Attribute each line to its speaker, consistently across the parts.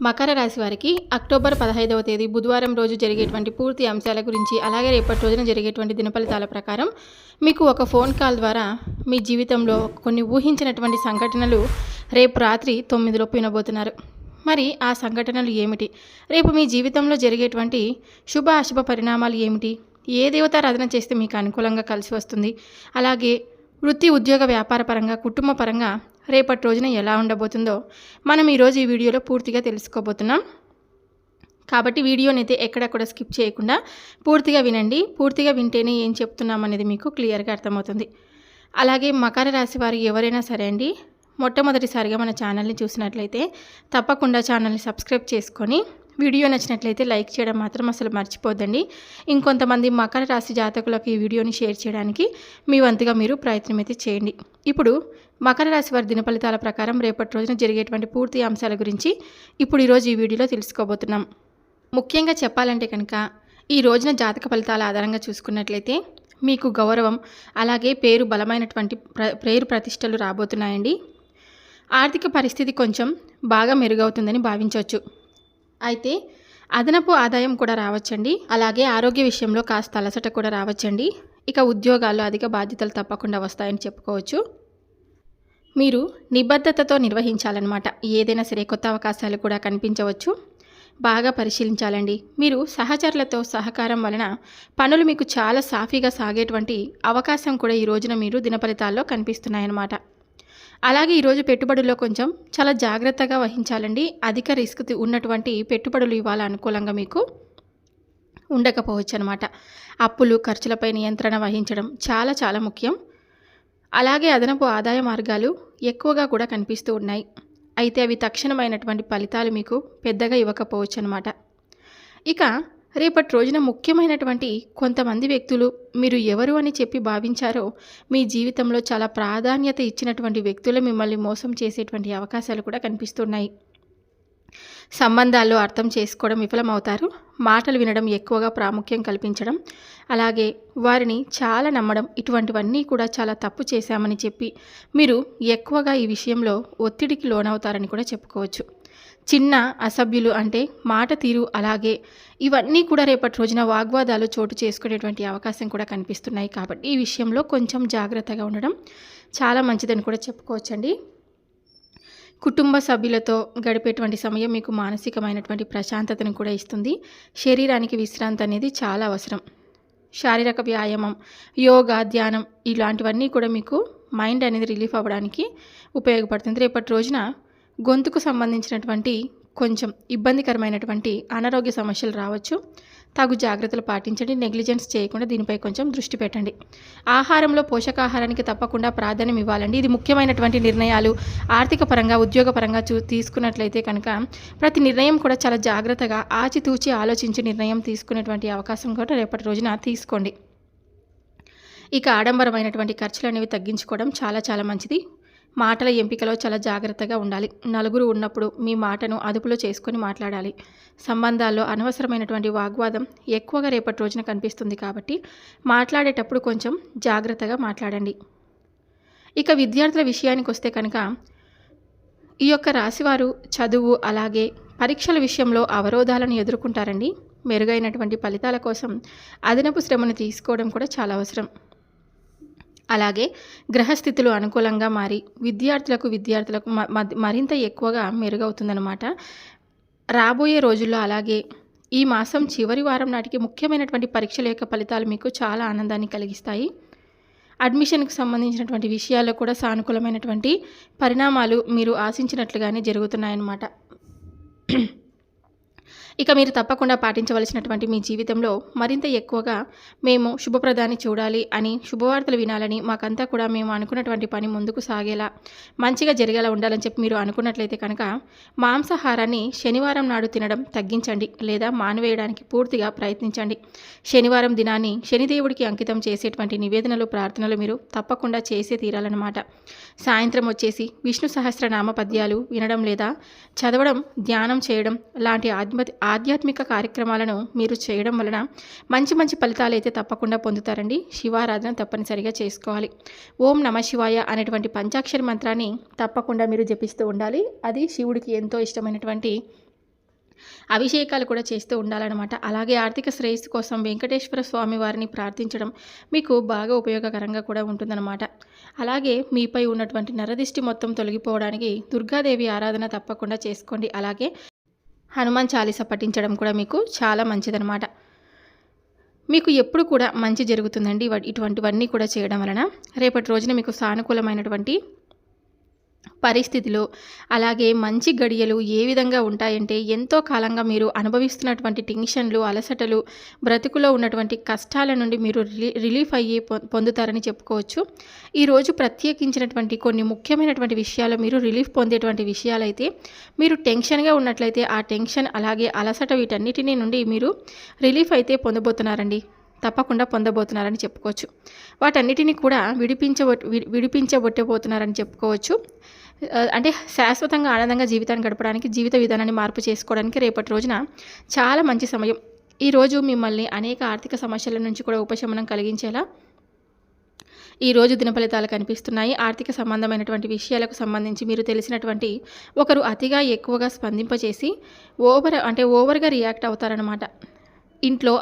Speaker 1: మకర రాశి వారికి అక్టోబర్ 15వ తేదీ బుధవారం రోజు జరిగేటువంటి పూర్తి అంశాల గురించి, అలాగే రేపటి రోజున జరిగేటువంటి దినఫలితాల ప్రకారం మీకు ఒక ఫోన్ కాల్ ద్వారా మీ జీవితంలో కొన్ని ఊహించినటువంటి సంఘటనలు రేపు రాత్రి 9 లోపు వినబోతున్నారు. మరి ఆ సంఘటనలు ఏమిటి? రేపు మీ జీవితంలో జరిగేటువంటి శుభ అశుభ పరిణామాలు ఏమిటి? ఏ దేవతారాధన చేస్తే మీకు అనుకూలంగా కలిసి వస్తుంది? అలాగే వృత్తి, ఉద్యోగ, వ్యాపార పరంగా, కుటుంబ పరంగా రేపటి రోజున ఎలా ఉండబోతుందో మనం ఈరోజు ఈ వీడియోలో పూర్తిగా తెలుసుకోబోతున్నాం. కాబట్టి వీడియోని అయితే ఎక్కడక్కడ స్కిప్ చేయకుండా పూర్తిగా వినండి. పూర్తిగా వింటేనే ఏం చెప్తున్నాం అనేది మీకు క్లియర్గా అర్థమవుతుంది. అలాగే మకర రాశి వారు ఎవరైనా సరే అండి, మొట్టమొదటిసారిగా మన ఛానల్ని చూసినట్లయితే తప్పకుండా ఛానల్ని సబ్స్క్రైబ్ చేసుకొని వీడియో నచ్చినట్లయితే లైక్ చేయడం మాత్రం అసలు మర్చిపోద్దండి. ఇంకొంతమంది మకర రాశి జాతకులకు ఈ వీడియోని షేర్ చేయడానికి మీ వంతుగా మీరు ప్రయత్నం అయితే చేయండి. ఇప్పుడు మకర రాశి వారి దినఫలితాల ప్రకారం రేపటి రోజున జరిగేటువంటి పూర్తి అంశాల గురించి ఇప్పుడు ఈరోజు ఈ వీడియోలో తెలుసుకోబోతున్నాం. ముఖ్యంగా చెప్పాలంటే కనుక ఈ రోజున జాతక ఫలితాల ఆధారంగా చూసుకున్నట్లయితే మీకు గౌరవం, అలాగే పేరు, బలమైనటువంటి పేరు ప్రతిష్టలు రాబోతున్నాయండి. ఆర్థిక పరిస్థితి కొంచెం బాగా మెరుగవుతుందని భావించవచ్చు. అయితే అదనపు ఆదాయం కూడా రావచ్చండి. అలాగే ఆరోగ్య విషయంలో కాస్త అలసట కూడా రావచ్చండి. ఇక ఉద్యోగాల్లో అధిక బాధ్యతలు తప్పకుండా వస్తాయని చెప్పుకోవచ్చు. మీరు నిబద్ధతతో నిర్వహించాలన్నమాట. ఏదైనా సరే కొత్త అవకాశాలు కూడా కనిపించవచ్చు. బాగా పరిశీలించాలండి. మీరు సహచరులతో సహకారం వలన పనులు మీకు చాలా సాఫీగా సాగేటువంటి అవకాశం కూడా ఈ రోజున మీరు దినఫలితాల్లో కనిపిస్తున్నాయన్నమాట. అలాగే ఈరోజు పెట్టుబడుల్లో కొంచెం చాలా జాగ్రత్తగా వహించాలండి. అధిక రిస్క్ ఉన్నటువంటి పెట్టుబడులు ఇవాళ అనుకూలంగా మీకు ఉండకపోవచ్చు అనమాట. అప్పులు, ఖర్చులపై నియంత్రణ వహించడం చాలా చాలా ముఖ్యం. అలాగే అదనపు ఆదాయ మార్గాలు ఎక్కువగా కూడా కనిపిస్తూ ఉన్నాయి. అయితే అవి తక్షణమైనటువంటి ఫలితాలు మీకు పెద్దగా ఇవ్వకపోవచ్చు అనమాట. ఇక రేపటి రోజున ముఖ్యమైనటువంటి కొంతమంది వ్యక్తులు మీరు ఎవరు అని చెప్పి భావించారో మీ జీవితంలో చాలా ప్రాధాన్యత ఇచ్చినటువంటి వ్యక్తులు మిమ్మల్ని మోసం చేసేటువంటి అవకాశాలు కూడా కనిపిస్తున్నాయి. సంబంధాల్లో అర్థం చేసుకోవడం విఫలమవుతారు. మాటలు వినడం ఎక్కువగా ప్రాముఖ్యం కల్పించడం, అలాగే వారిని చాలా నమ్మడం, ఇటువంటివన్నీ కూడా చాలా తప్పు చేశామని చెప్పి మీరు ఎక్కువగా ఈ విషయంలో ఒత్తిడికి లోనవుతారని కూడా చెప్పుకోవచ్చు. చిన్న అసభ్యులు అంటే మాట తీరు, అలాగే ఇవన్నీ కూడా రేపటి రోజున వాగ్వాదాలు చోటు చేసుకునేటువంటి అవకాశం కూడా కనిపిస్తున్నాయి. కాబట్టి ఈ విషయంలో కొంచెం జాగ్రత్తగా ఉండడం చాలా మంచిదని కూడా చెప్పుకోవచ్చండి. కుటుంబ సభ్యులతో గడిపేటువంటి సమయం మీకు మానసికమైనటువంటి ప్రశాంతతను కూడా ఇస్తుంది. శరీరానికి విశ్రాంతి అనేది చాలా అవసరం. శారీరక వ్యాయామం, యోగా, ధ్యానం ఇలాంటివన్నీ కూడా మీకు మైండ్ అనేది రిలీఫ్ అవ్వడానికి ఉపయోగపడుతుంది. రేపటి రోజున గొంతుకు సంబంధించినటువంటి కొంచెం ఇబ్బందికరమైనటువంటి అనారోగ్య సమస్యలు రావచ్చు. తగు జాగ్రత్తలు పాటించండి. నెగ్లిజెన్స్ చేయకుండా దీనిపై కొంచెం దృష్టి పెట్టండి. ఆహారంలో పోషకాహారానికి తప్పకుండా ప్రాధాన్యం ఇవ్వాలండి. ఇది ముఖ్యమైనటువంటి నిర్ణయాలు ఆర్థిక పరంగా, ఉద్యోగ పరంగా తీసుకున్నట్లయితే కనుక ప్రతి నిర్ణయం కూడా చాలా జాగ్రత్తగా ఆచితూచి ఆలోచించి నిర్ణయం తీసుకునేటువంటి అవకాశం కూడా రేపటి రోజున తీసుకోండి. ఇక ఆడంబరమైనటువంటి ఖర్చులు అనేవి తగ్గించుకోవడం చాలా చాలా మంచిది. మాటల ఎంపికలో చాలా జాగ్రత్తగా ఉండాలి. నలుగురు ఉన్నప్పుడు మీ మాటను అదుపులో చేసుకొని మాట్లాడాలి. సంబంధాల్లో అనవసరమైనటువంటి వాగ్వాదం ఎక్కువగా రేపటి రోజున కనిపిస్తుంది. కాబట్టి మాట్లాడేటప్పుడు కొంచెం జాగ్రత్తగా మాట్లాడండి. ఇక విద్యార్థుల విషయానికి వస్తే కనుక ఈ యొక్క రాశివారు చదువు, అలాగే పరీక్షల విషయంలో అవరోధాలను ఎదుర్కొంటారండి. మెరుగైనటువంటి ఫలితాల కోసం అదనపు శ్రమను తీసుకోవడం కూడా చాలా అవసరం. అలాగే గ్రహస్థితులు అనుకూలంగా మారి విద్యార్థులకు మరింత ఎక్కువగా మెరుగవుతుందన్నమాట రాబోయే రోజుల్లో. అలాగే ఈ మాసం చివరి వారం నాటికి ముఖ్యమైనటువంటి పరీక్షల యొక్క ఫలితాలు మీకు చాలా ఆనందాన్ని కలిగిస్తాయి. అడ్మిషన్కి సంబంధించినటువంటి విషయాల్లో కూడా సానుకూలమైనటువంటి పరిణామాలు మీరు ఆశించినట్లుగానే జరుగుతున్నాయన్నమాట. ఇక మీరు తప్పకుండా పాటించవలసినటువంటి మీ జీవితంలో మరింత ఎక్కువగా మేము శుభప్రదాన్ని చూడాలి అని, శుభవార్తలు వినాలని, మాకంతా కూడా మేము అనుకున్నటువంటి పని ముందుకు సాగేలా, మంచిగా జరిగేలా ఉండాలని చెప్పి మీరు అనుకున్నట్లయితే కనుక మాంసాహారాన్ని శనివారం నాడు తినడం తగ్గించండి, లేదా మానివేయడానికి పూర్తిగా ప్రయత్నించండి. శనివారం దినాన్ని శనిదేవుడికి అంకితం చేసేటువంటి నివేదనలు, ప్రార్థనలు మీరు తప్పకుండా చేసే తీరాలన్నమాట. సాయంత్రం వచ్చేసి విష్ణు సహస్రనామ పద్యాలు వినడం లేదా చదవడం, ధ్యానం చేయడం లాంటి ఆధ్యాత్మిక కార్యక్రమాలను మీరు చేయడం వలన మంచి మంచి ఫలితాలు అయితే తప్పకుండా పొందుతారండి. శివారాధన తప్పనిసరిగా చేసుకోవాలి. ఓం నమ శివాయ అనేటువంటి పంచాక్షరి మంత్రాన్ని తప్పకుండా మీరు జపిస్తూ ఉండాలి. అది శివుడికి ఎంతో ఇష్టమైనటువంటి అభిషేకాలు కూడా చేస్తూ ఉండాలన్నమాట. అలాగే ఆర్థిక శ్రేయస్సు కోసం వెంకటేశ్వర స్వామి వారిని ప్రార్థించడం మీకు బాగా ఉపయోగకరంగా కూడా ఉంటుందన్నమాట. అలాగే మీపై ఉన్నటువంటి నరదిష్టి మొత్తం తొలగిపోవడానికి దుర్గాదేవి ఆరాధన తప్పకుండా చేసుకోండి. అలాగే హనుమాన్ చాలీస పఠించడం కూడా మీకు చాలా మంచిదన్నమాట. మీకు ఎప్పుడు కూడా మంచి జరుగుతుందండి ఇటువంటివన్నీ కూడా చేయడం వలన. రేపటి రోజున మీకు సానుకూలమైనటువంటి పరిస్థితులు అలాగే మంచి గడియలు ఏ విధంగా ఉంటాయంటే, ఎంతో కాలంగా మీరు అనుభవిస్తున్నటువంటి టెన్షన్లు, అలసటలు, బ్రతుకులో ఉన్నటువంటి కష్టాల నుండి మీరు రిలీఫ్ అయ్యి పొందుతారని చెప్పుకోవచ్చు. ఈరోజు ప్రత్యేకించినటువంటి కొన్ని ముఖ్యమైనటువంటి విషయాలు మీరు రిలీఫ్ పొందేటువంటి విషయాలైతే, మీరు టెన్షన్గా ఉన్నట్లయితే ఆ టెన్షన్ అలాగే అలసట వీటన్నిటినీ నుండి మీరు రిలీఫ్ అయితే పొందబోతున్నారండి. తప్పకుండా పొందబోతున్నారని చెప్పుకోవచ్చు. వాటన్నిటిని కూడా విడిపించబొట్టబోతున్నారని చెప్పుకోవచ్చు. అంటే శాశ్వతంగా ఆనందంగా జీవితాన్ని గడపడానికి, జీవిత విధానాన్ని మార్పు చేసుకోవడానికి రేపటి రోజున చాలా మంచి సమయం. ఈరోజు మిమ్మల్ని అనేక ఆర్థిక సమస్యల నుంచి కూడా ఉపశమనం కలిగించేలా ఈరోజు దిన ఫలితాలు కనిపిస్తున్నాయి. ఆర్థిక సంబంధమైనటువంటి విషయాలకు సంబంధించి మీరు తెలిసినటువంటి ఒకరు అతిగా ఎక్కువగా స్పందింపచేసి ఓవర్గా రియాక్ట్ అవుతారనమాట. ఇంట్లో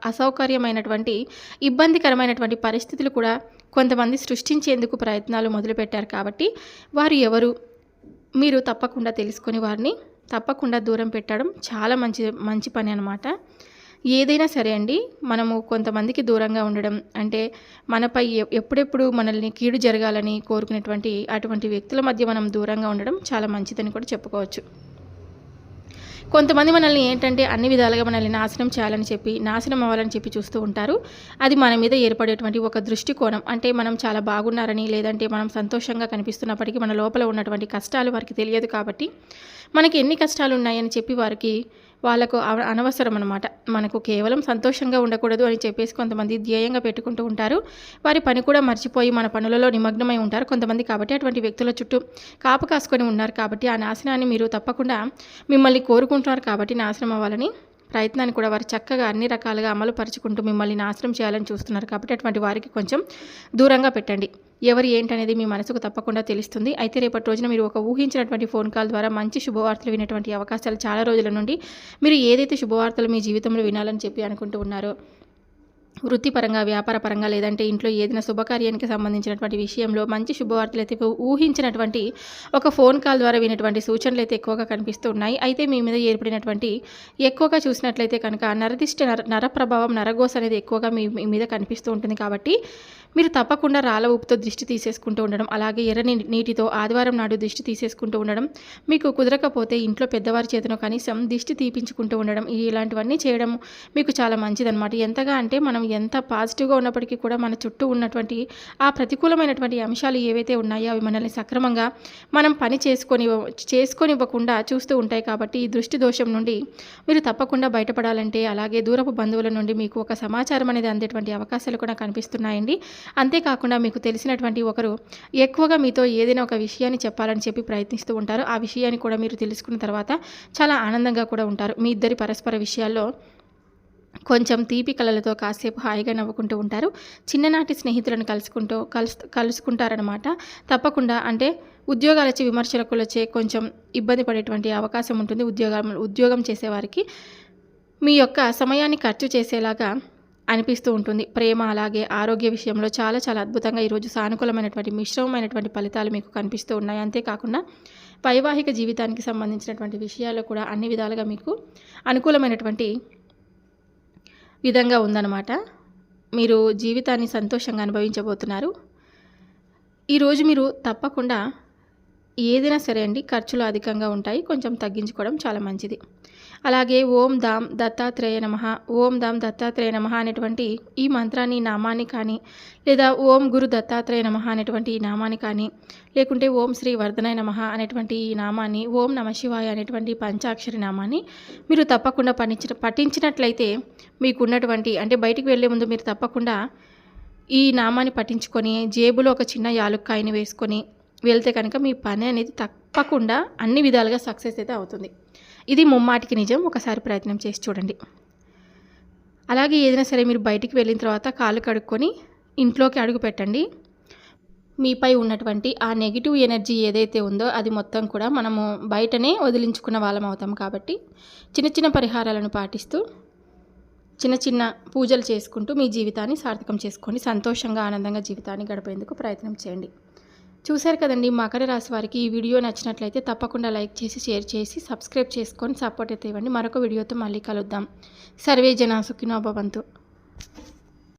Speaker 1: అసౌకర్యమైనటువంటి ఇబ్బందికరమైనటువంటి పరిస్థితులు కూడా కొంతమంది సృష్టించేందుకు ప్రయత్నాలు మొదలుపెట్టారు. కాబట్టి వారు ఎవరు మీరు తప్పకుండా తెలుసుకొని వారిని తప్పకుండా దూరం పెట్టడం చాలా మంచి పని అన్నమాట. ఏదైనా సరే అండి, మనము కొంతమందికి దూరంగా ఉండడం అంటే మనపై ఎప్పుడెప్పుడు మనల్ని కీడు జరగాలని కోరుకునేటువంటి అటువంటి వ్యక్తుల మధ్య మనం దూరంగా ఉండడం చాలా మంచిదని కూడా చెప్పుకోవచ్చు. కొంతమంది మనల్ని ఏంటంటే అన్ని విధాలుగా మనల్ని నాశనం చేయాలని చెప్పి, నాశనం అవ్వాలని చెప్పి చూస్తూ ఉంటారు. అది మన మీద ఏర్పడేటువంటి ఒక దృష్టికోణం. అంటే మనం చాలా బాగున్నారని, లేదంటే మనం సంతోషంగా కనిపిస్తున్నప్పటికీ మన లోపల ఉన్నటువంటి కష్టాలు వారికి తెలియదు. కాబట్టి మనకి ఎన్ని కష్టాలు ఉన్నాయని చెప్పి వాళ్ళకు అనవసరం అనమాట. మనకు కేవలం సంతోషంగా ఉండకూడదు అని చెప్పేసి కొంతమంది ధ్యేయంగా పెట్టుకుంటూ ఉంటారు. వారి పని కూడా మర్చిపోయి మన పనులలో నిమగ్నమై ఉంటారు కొంతమంది. కాబట్టి అటువంటి వ్యక్తుల చుట్టూ కాపు కాసుకొని ఉన్నారు. కాబట్టి ఆ నాశనాన్ని మీరు తప్పకుండా మిమ్మల్ని కోరుకుంటున్నారు. కాబట్టి నాశనం అవ్వాలని ప్రయత్నాన్ని కూడా వారు చక్కగా అన్ని రకాలుగా అమలు పరుచుకుంటూ మిమ్మల్ని నాశనం చేయాలని చూస్తున్నారు. కాబట్టి అటువంటి వారికి కొంచెం దూరంగా పెట్టండి. ఎవరు ఏంటనేది మీ మనసుకు తప్పకుండా తెలుస్తుంది. అయితే రేపటి రోజున మీరు ఒక ఊహించినటువంటి ఫోన్ కాల్ ద్వారా మంచి శుభవార్తలు వినేటువంటి అవకాశాలు చాలా రోజుల నుండి మీరు ఏదైతే శుభవార్తలు మీ జీవితంలో వినాలని చెప్పి అనుకుంటూ ఉన్నారో, వృత్తిపరంగా, వ్యాపారపరంగా, లేదంటే ఇంట్లో ఏదైనా శుభకార్యానికి సంబంధించినటువంటి విషయంలో మంచి శుభవార్తలు అయితే ఊహించినటువంటి ఒక ఫోన్ కాల్ ద్వారా వినేటువంటి సూచనలు అయితే ఎక్కువగా కనిపిస్తూ ఉన్నాయి. అయితే మీ మీద ఏర్పడినటువంటి ఎక్కువగా చూసినట్లయితే కనుక నరదిష్టి, నర ప్రభావం, నరగోస అనేది ఎక్కువగా మీ మీద కనిపిస్తూ ఉంటుంది. కాబట్టి మీరు తప్పకుండా రాళ్ళ ఉప్పుతో దిష్టి తీసేసుకుంటూ ఉండడం, అలాగే ఎర్రని నీటితో ఆదివారం నాడు దిష్టి తీసేసుకుంటూ ఉండడం, మీకు కుదరకపోతే ఇంట్లో పెద్దవారి చేతను కనీసం దిష్టి తీపించుకుంటూ ఉండడం, ఇలాంటివన్నీ చేయడం మీకు చాలా మంచిదన్నమాట. ఎంతగా అంటే మనం ఎంత పాజిటివ్గా ఉన్నప్పటికీ కూడా మన చుట్టూ ఉన్నటువంటి ఆ ప్రతికూలమైనటువంటి అంశాలు ఏవైతే ఉన్నాయో అవి మనల్ని సక్రమంగా మనం పని చేసుకోనివ్వకుండా చూస్తూ ఉంటాయి. కాబట్టి ఈ దృష్టి దోషం నుండి మీరు తప్పకుండా బయటపడాలంటే, అలాగే దూరపు బంధువుల నుండి మీకు ఒక సమాచారం అనేది అందేటువంటి అవకాశాలు కూడా కనిపిస్తున్నాయండి. అంతేకాకుండా మీకు తెలిసినటువంటి ఒకరు ఎక్కువగా మీతో ఏదైనా ఒక విషయాన్ని చెప్పాలని చెప్పి ప్రయత్నిస్తూ ఉంటారు. ఆ విషయాన్ని కూడా మీరు తెలుసుకున్న తర్వాత చాలా ఆనందంగా కూడా ఉంటారు. మీ ఇద్దరి పరస్పర విషయాల్లో కొంచెం తీపి కళలతో కాసేపు హాయిగా నవ్వుకుంటూ ఉంటారు. చిన్ననాటి స్నేహితులను కలుసుకుంటారనమాట. తప్పకుండా అంటే ఉద్యోగాలొచ్చే, విమర్శకులొచ్చే కొంచెం ఇబ్బంది పడేటువంటి అవకాశం ఉంటుంది. ఉద్యోగం చేసేవారికి మీ యొక్క సమయాన్ని ఖర్చు చేసేలాగా అనిపిస్తూ ఉంటుంది. ప్రేమ అలాగే ఆరోగ్య విషయంలో చాలా చాలా అద్భుతంగా ఈరోజు సానుకూలమైనటువంటి మిశ్రమమైనటువంటి ఫలితాలు మీకు కనిపిస్తూ ఉన్నాయి. అంతేకాకుండా వైవాహిక జీవితానికి సంబంధించినటువంటి విషయాల్లో కూడా అన్ని విధాలుగా మీకు అనుకూలమైనటువంటి విధంగా ఉందన్నమాట. మీరు జీవితాన్ని సంతోషంగా అనుభవించబోతున్నారు. ఈరోజు మీరు తప్పకుండా ఏదైనా సరే అండి, ఖర్చులు అధికంగా ఉంటాయి, కొంచెం తగ్గించుకోవడం చాలా మంచిది. అలాగే ఓం దాం దత్తాత్రేయ నమః, ఓం దాం దత్తాత్రేయ నమః అనేటువంటి ఈ మంత్రాన్ని, నామాన్ని కానీ, లేదా ఓం గురు దత్తాత్రేయ నమః అనేటువంటి ఈ నామాన్ని కానీ, లేకుంటే ఓం శ్రీ వర్ధనాయ నమః అనేటువంటి ఈ నామాన్ని, ఓం నమ శివాయ అనేటువంటి పంచాక్షరి నామాన్ని మీరు తప్పకుండా పఠించినట్లయితే మీకున్నటువంటి అంటే బయటికి వెళ్ళే ముందు మీరు తప్పకుండా ఈ నామాన్ని పఠించుకొని జేబులో ఒక చిన్న యాలుక్కాయని వేసుకొని వెళ్తే కనుక మీ పని అనేది తప్పకుండా అన్ని విధాలుగా సక్సెస్ అయితే అవుతుంది. ఇది ముమ్మాటికి నిజం. ఒకసారి ప్రయత్నం చేసి చూడండి. అలాగే ఏదైనా సరే మీరు బయటికి వెళ్ళిన తర్వాత కాళ్ళు కడుక్కొని ఇంట్లోకి అడుగు పెట్టండి. మీపై ఉన్నటువంటి ఆ నెగిటివ్ ఎనర్జీ ఏదైతే ఉందో అది మొత్తం కూడా మనము బయటనే వదిలించుకున్న వాళ్ళం అవుతాం. కాబట్టి చిన్న చిన్న పరిహారాలను పాటిస్తూ చిన్న చిన్న పూజలు చేసుకుంటూ మీ జీవితాన్ని సార్థకం చేసుకోండి. సంతోషంగా ఆనందంగా జీవితాన్ని గడిపేందుకు ప్రయత్నం చేయండి. చూశారు కదండి, మకర రాశి వారికి ఈ వీడియో నచ్చినట్లయితే తప్పకుండా లైక్ చేసి షేర్ చేసి సబ్స్క్రైబ్ చేసుకొని సపోర్ట్ అయితే ఇవ్వండి. మరొక వీడియోతో మళ్ళీ కలుద్దాం. సర్వే జనా సుఖినో భవంతు.